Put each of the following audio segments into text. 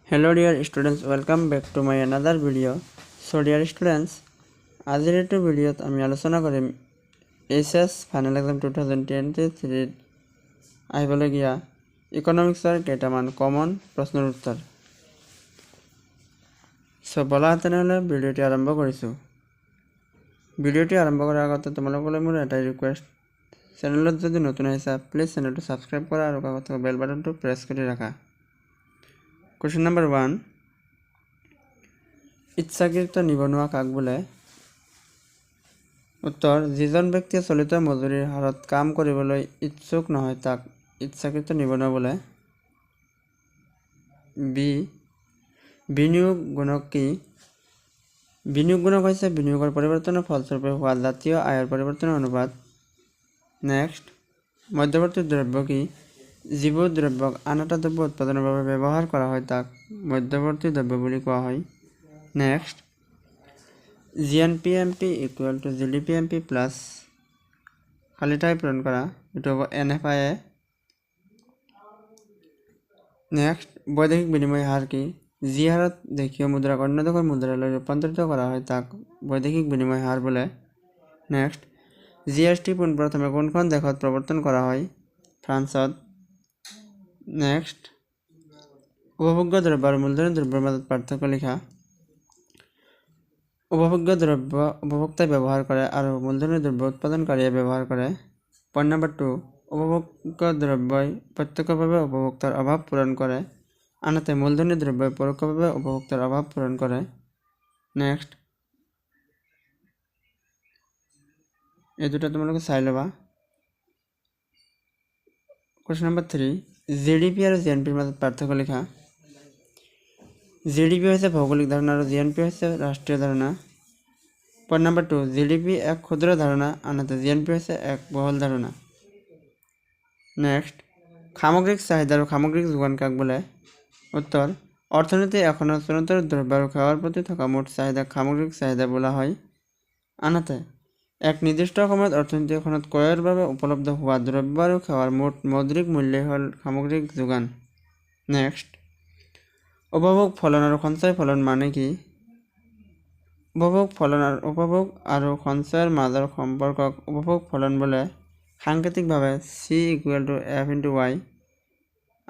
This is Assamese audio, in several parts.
Hello dear students, welcome back to my another video. So dear students, আজিৰ এইটো ভিডিঅ'ত আমি আলোচনা কৰিম এইচএছ ফাইনেল এক্সাম 2023 আহিবলগীয়া ইকনমিক্সৰ কেইটামান কমন প্ৰশ্নৰ উত্তৰ। সো বলা তেনেহ'লে ভিডিঅ'টি আৰম্ভ কৰিছোঁ। ভিডিঅ'টি আৰম্ভ কৰাৰ আগতে তোমালোকলৈ মোৰ এটা ৰিকুৱেষ্ট, চেনেলত যদি নতুন আহিছা প্লিজ চেনেলটো ছাবস্ক্ৰাইব কৰা আৰু কাষত থকা বেল বাটনটো প্ৰেছ কৰি ৰাখা। Question number 1, ইচ্ছাকৃত নিবনুৱা কাক বোলে? উত্তৰ, যিজন ব্যক্তিয়ে চলিত মজুৰিৰ হাৰত কাম কৰিবলৈ ইচ্ছুক নহয় তাক ইচ্ছাকৃত নিবনুৱা বোলে। বি, বিনিয়োগ গুণক কি? বিনিয়োগ গুণক হৈছে বিনিয়োগৰ পৰিৱৰ্তনৰ ফলস্বৰূপে হোৱা জাতীয় আয়ৰ পৰিৱৰ্তনৰ অনুপাত। নেক্সট, মধ্যৱৰ্তী দ্ৰব্য কি? যিবোৰ দ্ৰব্যক আন এটা দ্ৰব্য উৎপাদনৰ বাবে ব্যৱহাৰ কৰা হয় তাক মধ্যৱৰ্তী দ্ৰব্য বুলি কোৱা হয়। নেক্সট, জিএনপিএমপি ইকুৱেল টু জিডিপিএমপি প্লাছ খালী ঠাই পূৰণ কৰা, এইটো হ'ব NFIA। নেক্সট, বৈদেশিক বিনিময় হাৰ কি? যি হাৰত দেশীয় মুদ্ৰাক অন্য দেশৰ মুদ্ৰালৈ ৰূপান্তৰিত কৰা হয় তাক বৈদেশিক বিনিময় হাৰ বোলে। নেক্সট, জিএছটি পোনপ্ৰথমে কোনখন দেশত প্ৰৱৰ্তন কৰা হয়? ফ্ৰান্সত। নেক্সট, উপভোগ্য দ্ৰব্য আৰু মূলধনী দ্ৰব্যৰ মাজত পাৰ্থক্য লিখা। উপভোগ্য দ্ৰব্য উপভোক্তাই ব্যৱহাৰ কৰে আৰু মূলধনী দ্ৰব্য উৎপাদনকাৰীয়ে ব্যৱহাৰ কৰে। পইণ্ট নম্বৰ 2, উপভোগ্য দ্ৰব্যই প্ৰত্যক্ষভাৱে উপভোক্তাৰ অভাৱ পূৰণ কৰে, আনহাতে মূলধনী দ্ৰব্যই পৰোক্ষভাৱে উপভোক্তাৰ অভাৱ পূৰণ কৰে। নেক্সট, এই দুটা তোমালোকে চাই ল'বা। কুৱেশ্যন নম্বৰ 3, জিডিপি আৰু জিএনপিৰ মাজত পাৰ্থক্য লিখা। জিডিপি হৈছে ভৌগোলিক ধাৰণা আৰু জিএনপি হৈছে ৰাষ্ট্ৰীয় ধাৰণা। পইণ্ট নম্বৰ 2, জিডিপি এক ক্ষুদ্ৰ ধাৰণা, আনহাতে জিএনপি হৈছে এক বহল ধাৰণা। নেক্সট, সামগ্ৰিক চাহিদা আৰু সামগ্ৰিক যোগান কাক বোলে? উত্তৰ, অৰ্থনীতি এখনৰ চূড়ান্ত দ্ৰব্য আৰু সেৱাৰ প্ৰতি থকা মুঠ চাহিদাক সামগ্ৰিক চাহিদা বোলা হয়, আনহাতে এক নিৰ্দিষ্ট সময়ত অৰ্থনীতি এখনত ক্ৰয়ৰ বাবে উপলব্ধ হোৱা দ্ৰব্য আৰু সেৱাৰ মুঠ মৌদ্ৰিক মূল্যই হ'ল সামগ্ৰিক যোগান। নেক্সট, উপভোগ ফলন আৰু সঞ্চয় ফলন মানে কি? উপভোগ আৰু সঞ্চয়ৰ মাজৰ সম্পৰ্কক উপভোগ ফলন বোলে। সাংকেতিকভাৱে C=F×Y,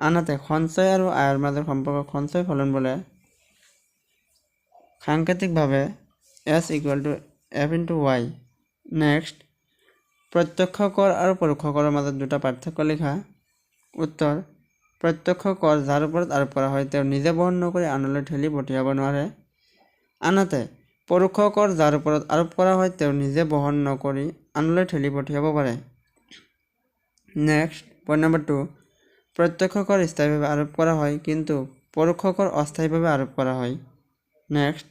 আনহাতে সঞ্চয় আৰু আয়ৰ মাজৰ সম্পৰ্কক সঞ্চয় ফলন বোলে। সাংকেতিকভাৱে S=F×Y। নেক্সট, প্ৰত্যক্ষ কৰ আৰু পৰোক্ষ কৰৰ মাজত দুটা পাৰ্থক্য লিখা। উত্তৰ, প্ৰত্যক্ষ কৰ যাৰ ওপৰত আৰোপ কৰা হয় তেওঁ নিজে বহন নকৰি আনলৈ ঠেলি পঠিয়াব নোৱাৰে, আনহাতে পৰোক্ষ কৰ যাৰ ওপৰত আৰোপ কৰা হয় তেওঁ নিজে বহন নকৰি আনলৈ ঠেলি পঠিয়াব পাৰে। নেক্সট, পইণ্ট নম্বৰ 2, প্ৰত্যক্ষ কৰ স্থায়ীভাৱে আৰোপ কৰা হয় কিন্তু পৰোক্ষ কৰ অস্থায়ীভাৱে আৰোপ কৰা হয়। নেক্সট,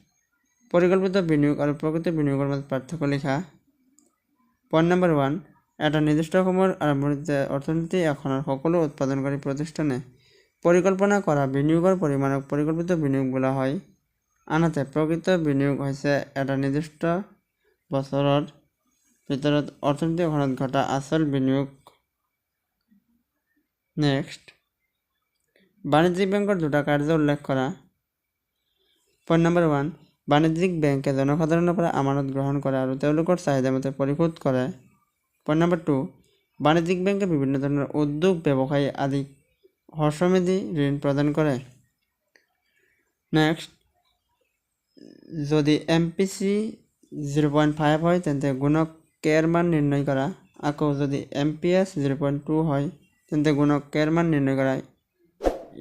পৰিকল্পিত বিনিয়োগ আৰু প্ৰকৃত বিনিয়োগৰ মাজত পাৰ্থক্য লিখা। পইণ্ট নম্বৰ 1, এটা নিৰ্দিষ্ট সময়ৰ আৰম্ভণিতে অৰ্থনীতি এখনৰ সকলো উৎপাদনকাৰী প্ৰতিষ্ঠানে পৰিকল্পনা কৰা বিনিয়োগৰ পৰিমাণক পৰিকল্পিত বিনিয়োগ বোলা হয়, আনহাতে প্ৰকৃত বিনিয়োগ হৈছে এটা নিৰ্দিষ্ট বছৰৰ ভিতৰত অৰ্থনীতি এখনত ঘটা আচল বিনিয়োগ। নেক্সট, বাণিজ্যিক বেংকৰ দুটা কাৰ্য উল্লেখ কৰা। পইণ্ট নম্বৰ 1, বাণিজ্যিক বেংকে জনসাধাৰণৰ পৰা আমানত গ্ৰহণ কৰে আৰু তেওঁলোকৰ চাহিদা মতে পৰিশোধ কৰে। পইণ্ট নম্বৰ 2, বাণিজ্যিক বেংকে বিভিন্ন ধৰণৰ উদ্যোগ ব্যৱসায়ী আদিক হ্ৰস্বম্যাদী ঋণ প্ৰদান কৰে। নেক্সট, যদি MPC 0.5 হয় তেন্তে গুণক K ৰ মান নিৰ্ণয় কৰা। আকৌ যদি MPS 0.2 হয় তেন্তে গুণক K ৰ মান নিৰ্ণয় কৰা।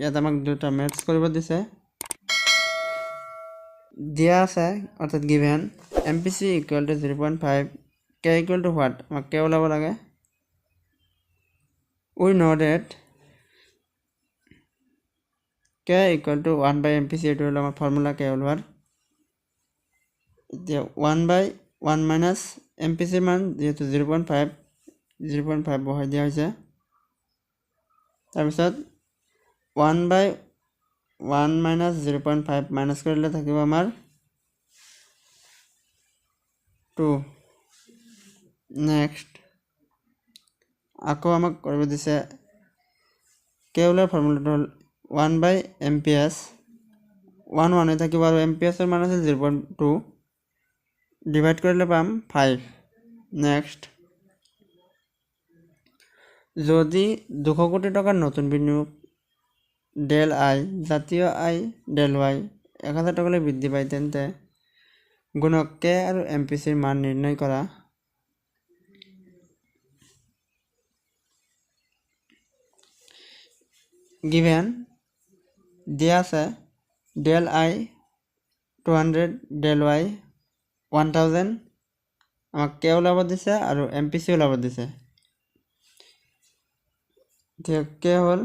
ইয়াত আমাক দুটা মেথছ কৰিব দিছে, দিয়া আছে অৰ্থাৎ গিভেন MPC = 0.5, K = what? আমাক K ওলাব লাগে। We know that K = 1/MPC, এইটো হ'ল আমাৰ ফৰ্মুলা K ওলোৱাৰ। এতিয়া 1/1 মাইনাছ MPC মান যিহেতু 0.5 বহাই দিয়া হৈছে, তাৰপিছত 1/1 মাইনাছ 0.5 মাইনাছ কৰিলে থাকিব আমাৰ 2। নেক্সট, আকৌ আমাক কৰিব দিছে K ওলোৱাৰ ফৰ্মুলাটো হ'ল 1/MPS, 1 1 থাকিব আৰু এম্পিয়াৰ্ছৰ মান আছিল 0.2 ডিভাইড কৰিলে পাম 5 নেক্সট যদি 200 কোটি টাকাৰ নতুন বিনিয়োগ ডেল আই জাতীয় আই ডেল ওয়াই 1000 টাকালৈ বৃদ্ধি পায় তেন্তে গুণক কে আৰু এমপিচিৰ মান নিৰ্ণয় কৰা গিভেন দিয়া আছে ডেল আই 200 ডেল ওয়াই 1000 আমাক কে ওলাব দিছে আৰু এমপিচি ওলাব দিছে কে হ'ল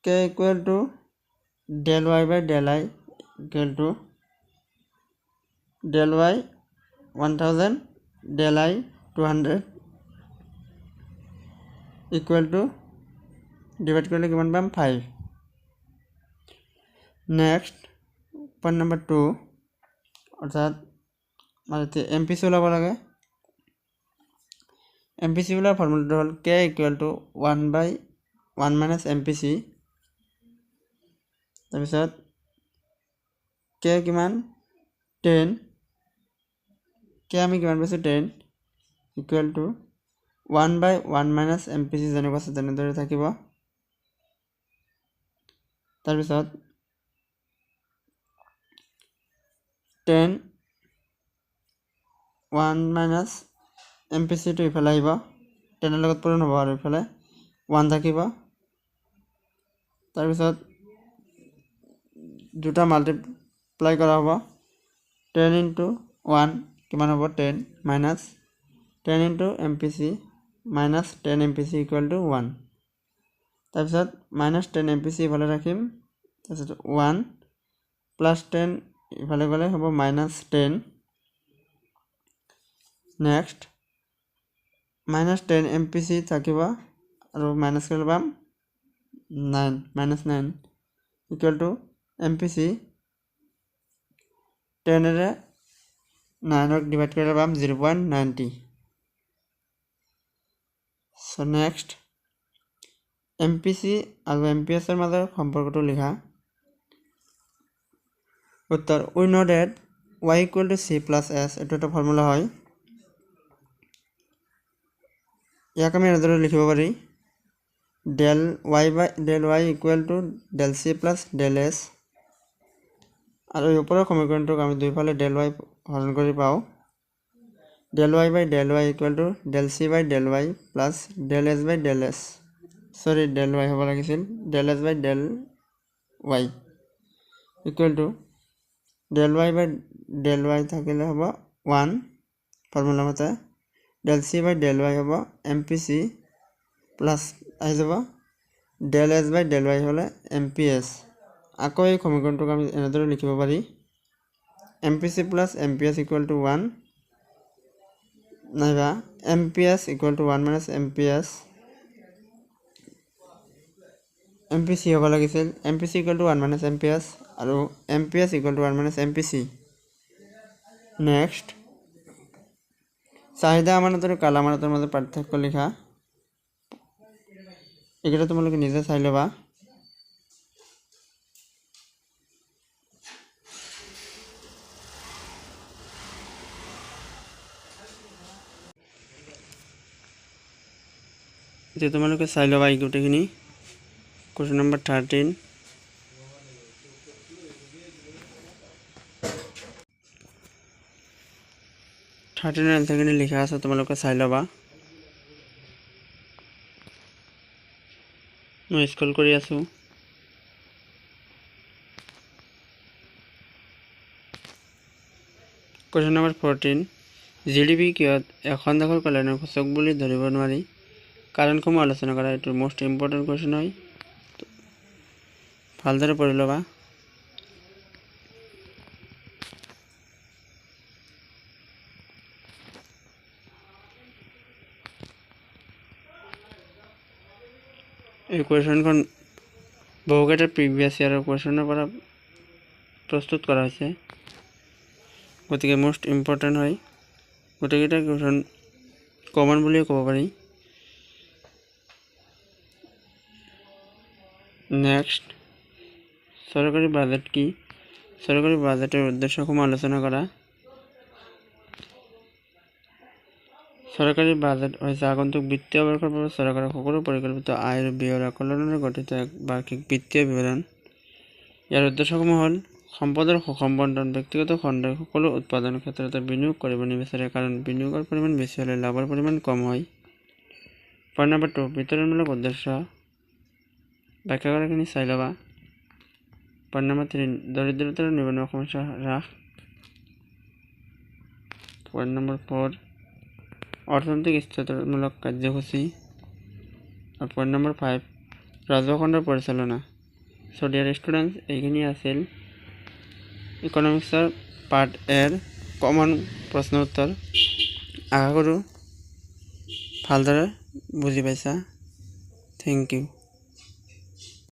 K equal to del Y by del I equal to del Y 1000 del I 200 equal to divide কৰিলে কিমান পাম 5 নেক্সট পইণ্ট নম্বৰ 2 অৰ্থাৎ মানে এমপিচি ওলাব লাগে এমপিচি ওলোৱাৰ ফৰ্মুলাটো হ'ল K equal to 1 by 1 minus MPC তাৰপিছত কে কিমান 10 কে আমি কিমান পাইছোঁ 10 equal to 1 by 1 minus MPC যেনেকুৱা আছে তেনেদৰে থাকিব তাৰপিছত 10 1 মাইনাছ এমপিচিটো ইফালে আহিব 10 লগত পূৰণ হ'ব আৰু ইফালে 1 থাকিব তাৰপিছত দুটা মাল্টিপ্লাই কৰা হ'ব 10 ইনটু 1 কিমান হ'ব 10 minus 10 into MPC minus 10 MPC equal to 1 তাৰপিছত মাইনাছ 10 এমপিচি ইফালে ৰাখিম তাৰপিছত 1 প্লাছ 10 ইফালে গ'লে হ'ব মাইনাছ 10 নেক্সট মাইনাছ 10 এমপিচি থাকিব আৰু মাইনাছ কৰিলে পাম 9 মাইনাছ 9 ইকুৱেল টু এমপিচি 10 9ক ডিভাইড কৰিলে পাম 0.90 so next এমপিচি আৰু এমপিএছৰ মাজৰ সম্পৰ্কটো লিখা উত্তৰ we know that y equal to c plus s এইটো এটা ফৰ্মুলা হয় ইয়াক আমি এনেদৰে লিখিব পাৰি del y equal to del c plus del s আৰু এই ওপৰৰ সমীকৰণটোক আমি দুইফালে del y হৰণ কৰি পাওঁ del y by del y equal to del c by del y plus del s by del s sorry del y হ'ব লাগিছিল del s by del y equal to del y by del y থাকিলে হ'ব 1 ফৰ্মুলা মতে del c by del y হ'ব mpc plus আহি যাব del s by del y হ'লে mps আকৌ এই সমীকৰণটোক আমি এনেদৰে লিখিব পাৰি mpc plus mps equal to 1 নাইবা mps equal to 1 minus mps mpc হ'ব লাগিছিল mpc equal to 1 minus mps আৰু mps equal to 1 minus mpc next চাহিদা আমানত আৰু কাল আমানতৰ মাজত পাৰ্থক্য লিখা এইকেইটা তোমালোকে নিজে চাই ল'বা এতিয়া তোমালোকে চাই ল'বা এই গোটেইখিনি কোৱেশ্যন নম্বৰ 13 এনসাৰখিনি লিখা আছে তোমালোকে চাই ল'বা মই স্ক্ৰল কৰি আছোঁ কোৱেশ্যন নম্বৰ 14 জিডিপি কিয়ত এখন দেশৰ কল্যাণৰ সূচক বুলি ধৰিব নোৱাৰি কাৰণসমূহ আলোচনা কৰা এইটো মোষ্ট ইম্পৰ্টেণ্ট কোৱেশ্যন হয় ভালদৰে পঢ়ি ল'বা এই কোৱেশ্যনখন বহুকেইটা প্ৰিভিয়াছ ইয়াৰৰ কোৱেশ্যনৰ পৰা প্ৰস্তুত কৰা হৈছে গতিকে মোষ্ট ইম্পৰ্টেণ্ট হয় গোটেইকেইটা কোৱেশ্যন কমন বুলিও ক'ব পাৰি নেক্সট সৰকাৰি বাজেট কি? সৰকাৰি বাজেটেৰ উদ্দেশ্যসমূহ আলোচনা কৰা। সৰকাৰি বাজেট হৈছে আগন্তুক বিত্তীয় বৰ্ষৰ বাবে চৰকাৰৰ সকলো পৰিকল্পিত আয় আৰু ব্যয়ৰ আকলনেৰে গঠিত এক বাৰ্ষিক বিত্তীয় বিৱৰণ। ইয়াৰ উদ্দেশ্যসমূহ হ'ল সম্পদৰ সুষম বণ্টন। ব্যক্তিগত খণ্ডই সকলো উৎপাদন ক্ষেত্ৰতে বিনিয়োগ কৰিব নিবিচাৰে, কাৰণ বিনিয়োগৰ পৰিমাণ বেছি হ'লে লাভৰ পৰিমাণ কম হয়। পইণ্ট নম্বৰ 2, বিতৰণমূলক উদ্দেশ্য ব্যাখ্যা কৰাখিনি চাই ল'বা। পইণ্ট নম্বৰ 3, দৰিদ্ৰতা আৰু নিবনুৱা সমস্যা হ্ৰাস। পইণ্ট নম্বৰ 4, অৰ্থনৈতিক স্থিৰতামূলক কাৰ্যসূচী। আৰু পইণ্ট নম্বৰ 5, ৰাজহুৱা খণ্ডৰ পৰিচালনা। ডিয়াৰ ষ্টুডেণ্টছ, এইখিনি আছিল ইকনমিক্সৰ পাৰ্ট এৰ কমন প্ৰশ্ন উত্তৰ। আশা কৰোঁ ভালদৰে বুজি পাইছা। Thank U.